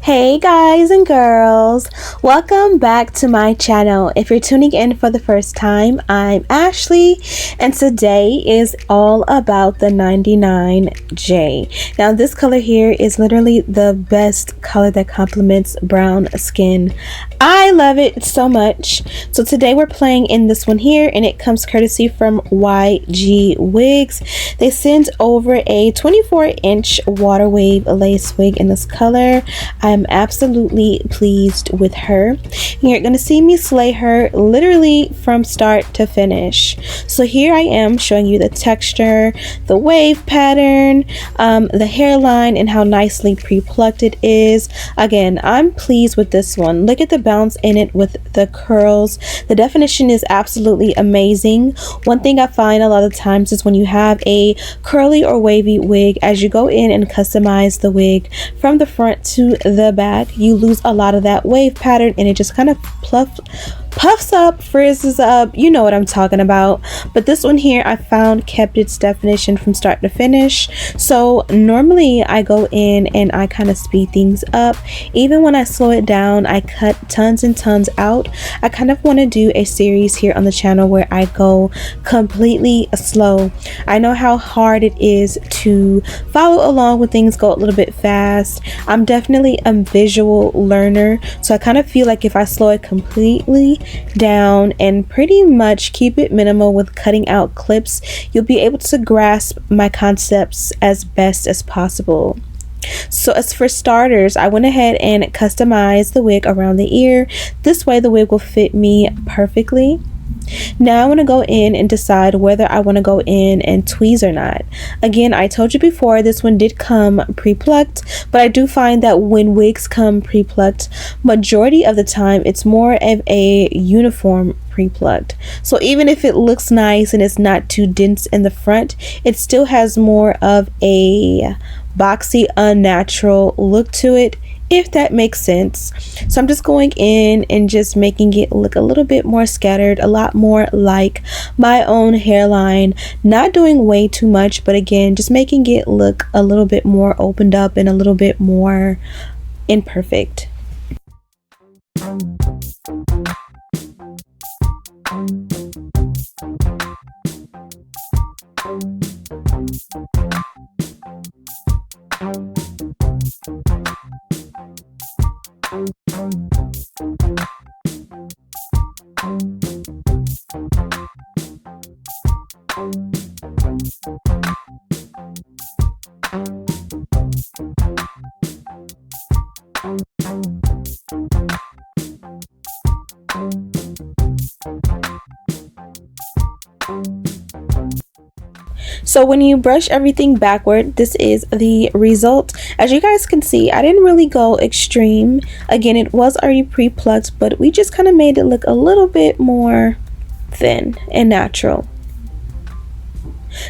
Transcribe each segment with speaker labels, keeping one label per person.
Speaker 1: Hey guys and girls, welcome back to my channel. If you're tuning in for the first time, I'm Ashley and today is all about the 99J. Now this color here is literally the best color that complements brown skin. I love it so much. So today we're playing in this one here and it comes courtesy from YGwigs. They sent over a 24-inch water wave lace wig in this color. I'm absolutely pleased with her. You're gonna see me slay her literally from start to finish. So here I am showing you the texture, the wave pattern, the hairline, and how nicely pre-plucked it is. Again, I'm pleased with this one. Look at the bounce in it with the curls. The definition is absolutely amazing. One thing I find a lot of times is when you have a curly or wavy wig, as you go in and customize the wig from the front to the back, you lose a lot of that wave pattern and it just kind of puffs up, frizzes up, you know what I'm talking about. But this one here I found kept its definition from start to finish. So normally I go in and I kind of speed things up. Even when I slow it down, I cut tons and tons out. I kind of want to do a series here on the channel where I go completely slow. I know how hard it is to follow along when things go a little bit fast. I'm definitely a visual learner, so I kind of feel like if I slow it completely down and pretty much keep it minimal with cutting out clips, you'll be able to grasp my concepts as best as possible. So as for starters, I went ahead and customized the wig around the ear. This way the wig will fit me perfectly. Now I want to go in and decide whether I want to go in and tweeze or not. Again, I told you before this one did come pre-plucked, but I do find that when wigs come pre-plucked, majority of the time it's more of a uniform pre-plucked. So even if it looks nice and it's not too dense in the front, it still has more of a boxy, unnatural look to it, if that makes sense. So I'm just going in and just making it look a little bit more scattered, a lot more like my own hairline, not doing way too much, but again just making it look a little bit more opened up and a little bit more imperfect. So when you brush everything backward, this is the result. As you guys can see, I didn't really go extreme. Again, it was already pre-plucked, but we just kind of made it look a little bit more thin and natural.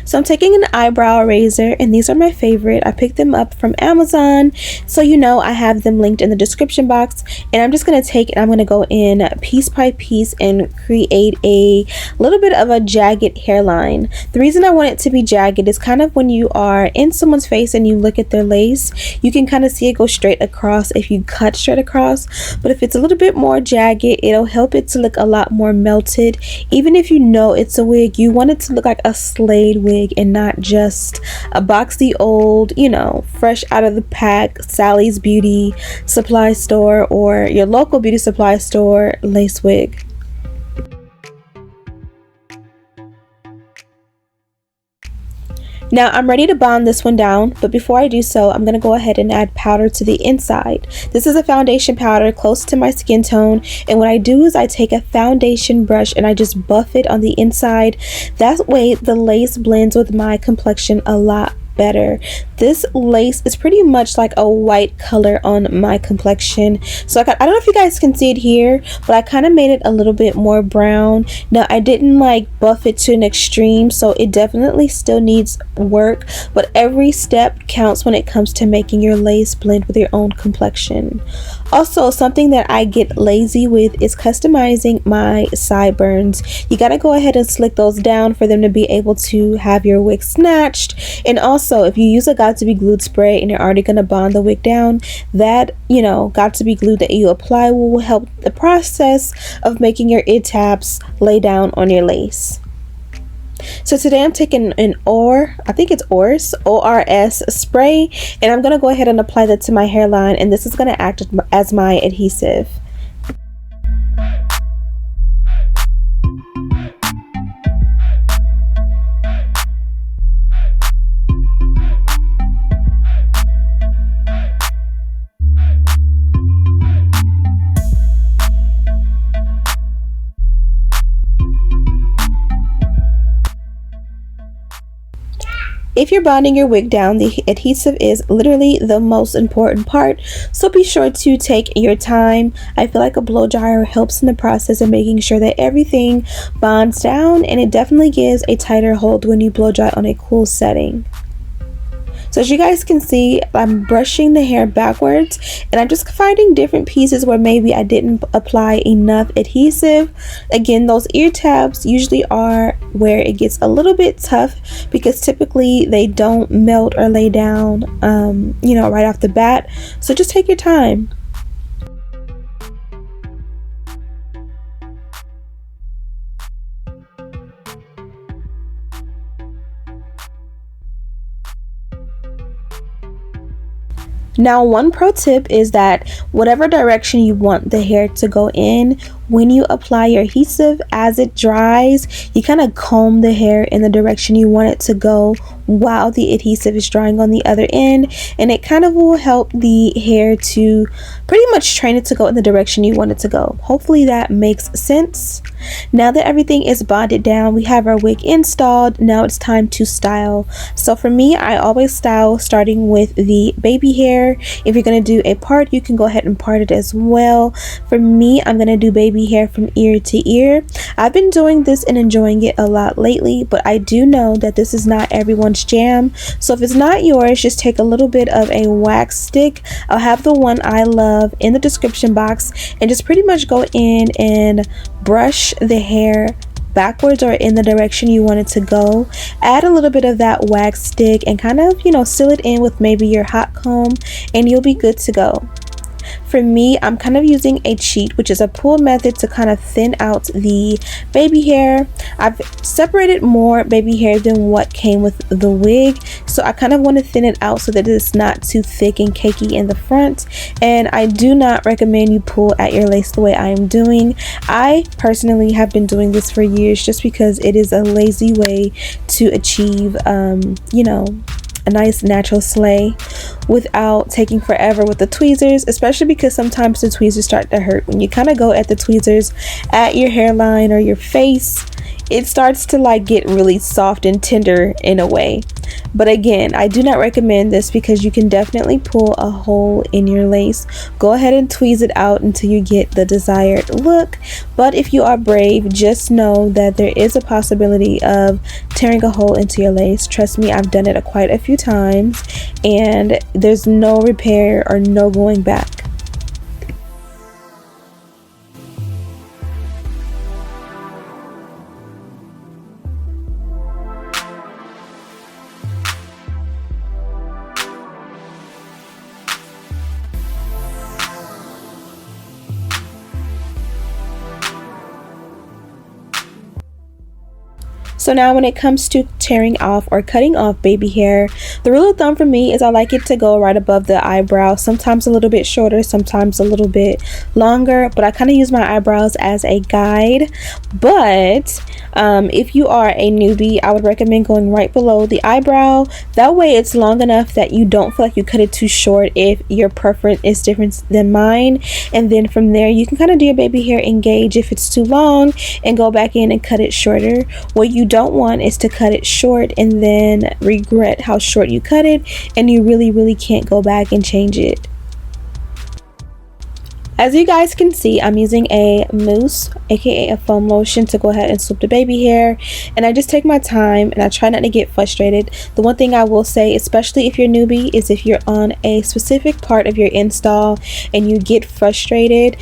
Speaker 1: So I'm taking an eyebrow razor, and these are my favorite. I picked them up from Amazon, so you know I have them linked in the description box. And I'm just going to take and I'm going to go in piece by piece and create a little bit of a jagged hairline. The reason I want it to be jagged is kind of when you are in someone's face and you look at their lace, you can kind of see it go straight across if you cut straight across. But if it's a little bit more jagged, it'll help it to look a lot more melted. Even if you know it's a wig, you want it to look like a slayed wig and not just a boxy old, you know, fresh out of the pack Sally's beauty supply store or your local beauty supply store lace wig. Now I'm ready to bond this one down, but before I do so, I'm going to go ahead and add powder to the inside. This is a foundation powder close to my skin tone, and what I do is I take a foundation brush and I just buff it on the inside. That way the lace blends with my complexion a lot better. This lace is pretty much like a white color on my complexion, so I don't know if you guys can see it here, but I kind of made it a little bit more brown. Now I didn't like buff it to an extreme, so it definitely still needs work, but every step counts when it comes to making your lace blend with your own complexion. Also, something that I get lazy with is customizing my sideburns. You gotta go ahead and slick those down for them to be able to have your wig snatched, and also also, if you use a got to be glued spray and you're already going to bond the wig down, that, you know, got to be glued that you apply will help the process of making your ear tabs lay down on your lace. So today I'm taking an I think it's ORS spray, and I'm going to go ahead and apply that to my hairline, and this is going to act as my adhesive. If you're bonding your wig down, the adhesive is literally the most important part, so be sure to take your time. I feel like a blow dryer helps in the process of making sure that everything bonds down, and it definitely gives a tighter hold when you blow dry on a cool setting. So as you guys can see, I'm brushing the hair backwards, and I'm just finding different pieces where maybe I didn't apply enough adhesive. Again, those ear tabs usually are where it gets a little bit tough because typically they don't melt or lay down, you know, right off the bat. So just take your time. Now, one pro tip is that whatever direction you want the hair to go in, when you apply your adhesive, as it dries, you kind of comb the hair in the direction you want it to go while the adhesive is drying on the other end, and it kind of will help the hair to pretty much train it to go in the direction you want it to go. Hopefully that makes sense. Now that everything is bonded down, we have our wig installed. Now it's time to style. So for me, I always style starting with the baby hair. If you're going to do a part, you can go ahead and part it as well. For me, I'm going to do baby hair from ear to ear. I've been doing this and enjoying it a lot lately, but I do know that this is not everyone's jam. So if it's not yours, just take a little bit of a wax stick. I'll have the one I love in the description box, and just pretty much go in and brush the hair backwards or in the direction you want it to go. Add a little bit of that wax stick and kind of, you know, seal it in with maybe your hot comb, and you'll be good to go. For me, I'm kind of using a cheat, which is a pull method to kind of thin out the baby hair. I've separated more baby hair than what came with the wig, so I kind of want to thin it out so that it's not too thick and cakey in the front. And I do not recommend you pull at your lace the way I am doing. I personally have been doing this for years just because it is a lazy way to achieve, you know, a nice natural slay without taking forever with the tweezers, especially because sometimes the tweezers start to hurt. When you kind of go at the tweezers at your hairline or your face, it starts to like get really soft and tender in a way. But again, I do not recommend this because you can definitely pull a hole in your lace. Go ahead and tweeze it out until you get the desired look. But if you are brave, just know that there is a possibility of tearing a hole into your lace. Trust me, I've done it quite a few times, and there's no repair or no going back. So now when it comes to tearing off or cutting off baby hair, the rule of thumb for me is I like it to go right above the eyebrow, sometimes a little bit shorter, sometimes a little bit longer, but I kind of use my eyebrows as a guide. But if you are a newbie, I would recommend going right below the eyebrow. That way it's long enough that you don't feel like you cut it too short if your preference is different than mine. And then from there you can kind of do your baby hair engage if it's too long and go back in and cut it shorter. What you don't want is to cut it short and then regret how short you cut it, and you really can't go back and change it. As you guys can see, I'm using a mousse, aka a foam lotion, to go ahead and swoop the baby hair, and I just take my time and I try not to get frustrated. The one thing I will say, especially if you're newbie, is if you're on a specific part of your install and you get frustrated,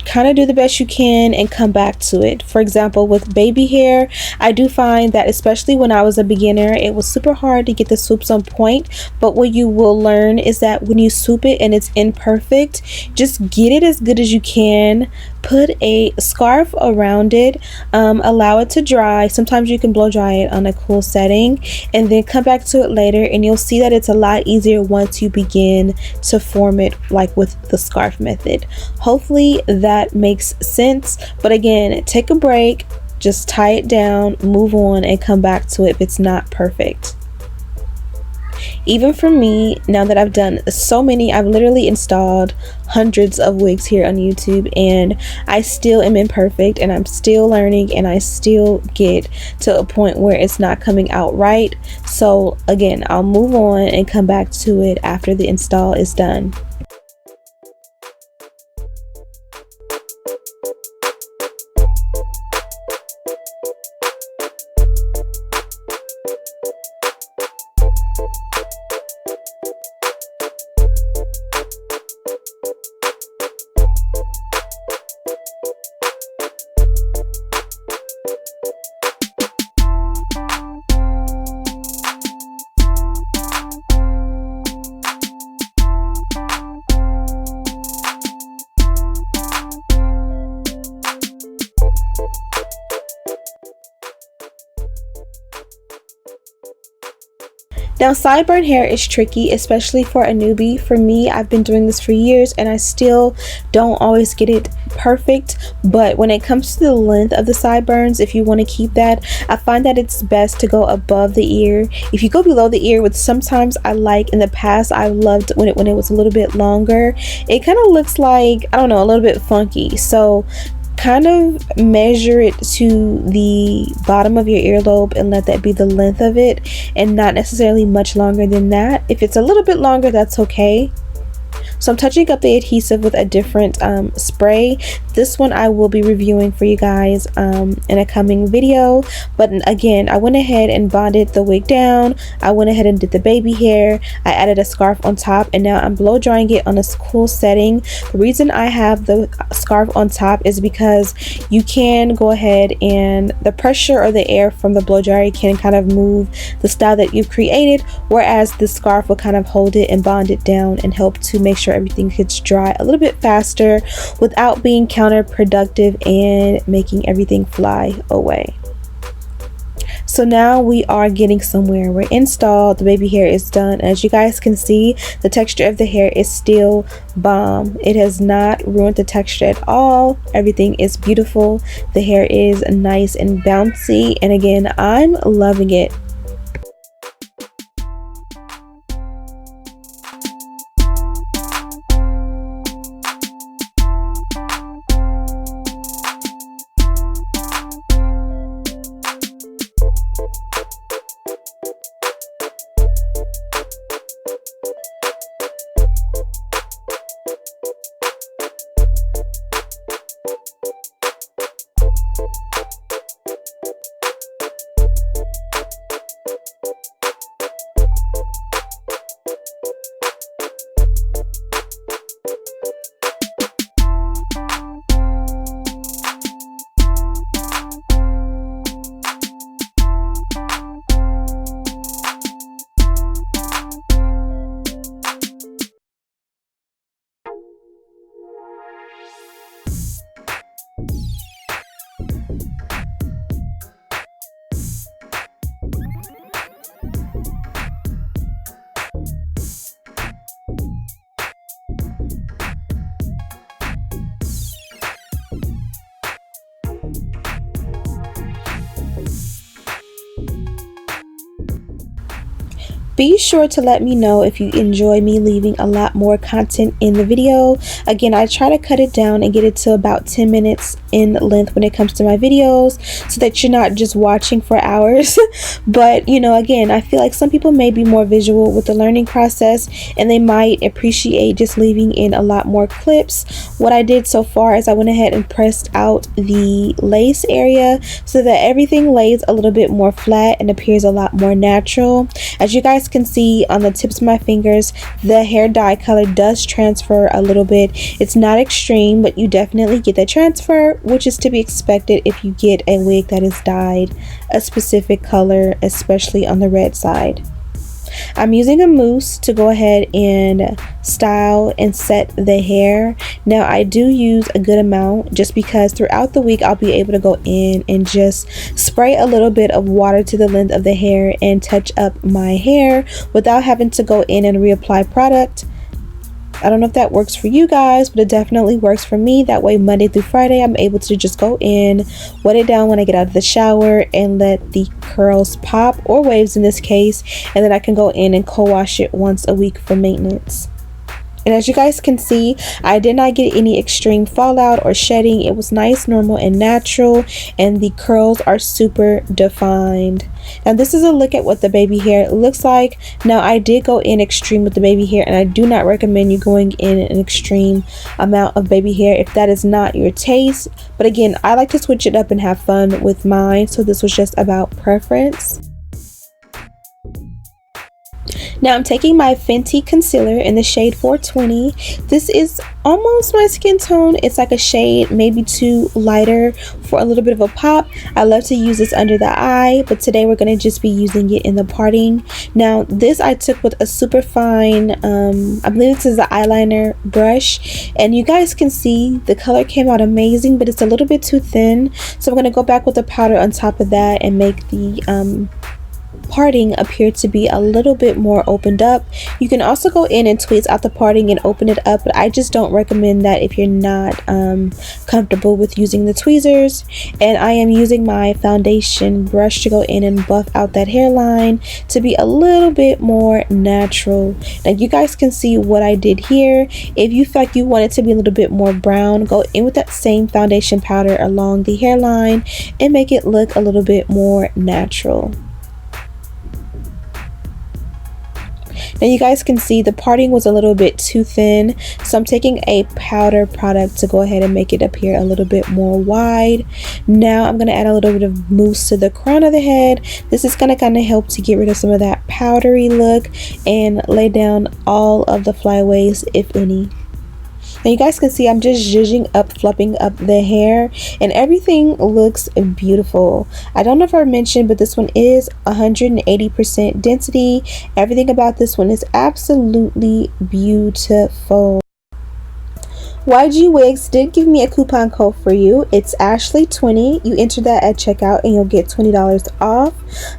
Speaker 1: kind of do the best you can and come back to it. For example, with baby hair, I do find that especially when I was a beginner, it was super hard to get the swoops on point. But what you will learn is that when you swoop it and it's imperfect, just get it as good as you can, put a scarf around it, allow it to dry. Sometimes you can blow dry it on a cool setting, and then come back to it later, and you'll see that it's a lot easier once you begin to form it like with the scarf method. Hopefully that makes sense. But again, take a break, just tie it down, move on, and come back to it if it's not perfect. Even for me, now that I've done so many, I've literally installed hundreds of wigs here on YouTube, and I still am imperfect, and I'm still learning, and I still get to a point where it's not coming out right. So again, I'll move on and come back to it after the install is done. Now, sideburn hair is tricky, especially for a newbie. For me, I've been doing this for years and I still don't always get it perfect. But when it comes to the length of the sideburns, if you want to keep that, I find that it's best to go above the ear. If you go below the ear, which sometimes I like, in the past I loved when it was a little bit longer, it kind of looks like, I don't know, a little bit funky. So kind of measure it to the bottom of your earlobe and let that be the length of it, and not necessarily much longer than that. If it's a little bit longer, that's okay. So I'm touching up the adhesive with a different spray. This one I will be reviewing for you guys in a coming video. But again, I went ahead and bonded the wig down. I went ahead and did the baby hair. I added a scarf on top, and now I'm blow drying it on a cool setting. The reason I have the scarf on top is because you can go ahead and the pressure or the air from the blow dryer can kind of move the style that you've created, whereas the scarf will kind of hold it and bond it down and help to make sure everything gets dry a little bit faster without being counterproductive and making everything fly away. So now we are getting somewhere. We're installed, the baby hair is done. As you guys can see, the texture of the hair is still bomb. It has not ruined the texture at all. Everything is beautiful. The hair is nice and bouncy, and again, I'm loving it. Be sure to let me know if you enjoy me leaving a lot more content in the video. Again, I try to cut it down and get it to about 10 minutes in length when it comes to my videos, so that you're not just watching for hours. But you know, again, I feel like some people may be more visual with the learning process, and they might appreciate just leaving in a lot more clips. What I did so far is I went ahead and pressed out the lace area so that everything lays a little bit more flat and appears a lot more natural. As you guys guys can see on the tips of my fingers, the hair dye color does transfer a little bit. It's not extreme, but you definitely get that transfer, which is to be expected if you get a wig that is dyed a specific color, especially on the red side. I'm using a mousse to go ahead and style and set the hair. Now I do use a good amount just because throughout the week I'll be able to go in and just spray a little bit of water to the length of the hair and touch up my hair without having to go in and reapply product. I don't know if that works for you guys, but it definitely works for me. That way Monday through Friday I'm able to just go in, wet it down when I get out of the shower, and let the curls pop, or waves in this case, and then I can go in and co-wash it once a week for maintenance. And as you guys can see, I did not get any extreme fallout or shedding. It was nice, normal, and natural, and the curls are super defined. Now this is a look at what the baby hair looks like. Now I did go in extreme with the baby hair, and I do not recommend you going in an extreme amount of baby hair if that is not your taste. But again, I like to switch it up and have fun with mine, so this was just about preference. Now I'm taking my Fenty concealer in the shade 420. This is almost my skin tone. It's like a shade maybe too lighter for a little bit of a pop. I love to use this under the eye, but today we're going to just be using it in the parting. Now this I took with a super fine, I believe this is an eyeliner brush, and you guys can see the color came out amazing, but it's a little bit too thin. So I'm going to go back with the powder on top of that and make the parting appear to be a little bit more opened up. You can also go in and tweeze out the parting and open it up, but I just don't recommend that if you're not comfortable with using the tweezers. And I am using my foundation brush to go in and buff out that hairline to be a little bit more natural. Now you guys can see what I did here. If you feel like you want it to be a little bit more brown, go in with that same foundation powder along the hairline and make it look a little bit more natural. Now you guys can see the parting was a little bit too thin, so I'm taking a powder product to go ahead and make it appear a little bit more wide. Now I'm going to add a little bit of mousse to the crown of the head. This is going to kind of help to get rid of some of that powdery look and lay down all of the flyaways, if any. Now you guys can see I'm just zhuzhing up, fluffing up the hair, and looks beautiful. I don't know if I mentioned, but this one is 180% density. Everything about this one is absolutely beautiful. YGwigs did give me a coupon code for you. It's Ashley20. You enter that at checkout and you'll get $20 off.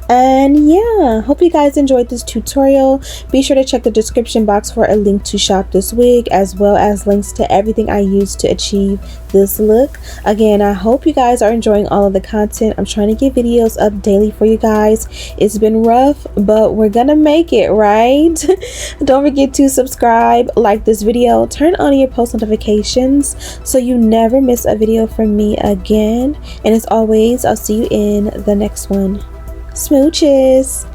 Speaker 1: And yeah, hope you guys enjoyed this tutorial. Be sure to check the description box for a link to shop this wig, as well as links to everything I used to achieve this look. Again, I hope you guys are enjoying all of the content. I'm trying to get videos up daily for you guys. It's been rough, but we're gonna make it, right? Don't forget to subscribe, like this video, turn on your post notifications so you never miss a video from me again. And as always, I'll see you in the next one. Smooches.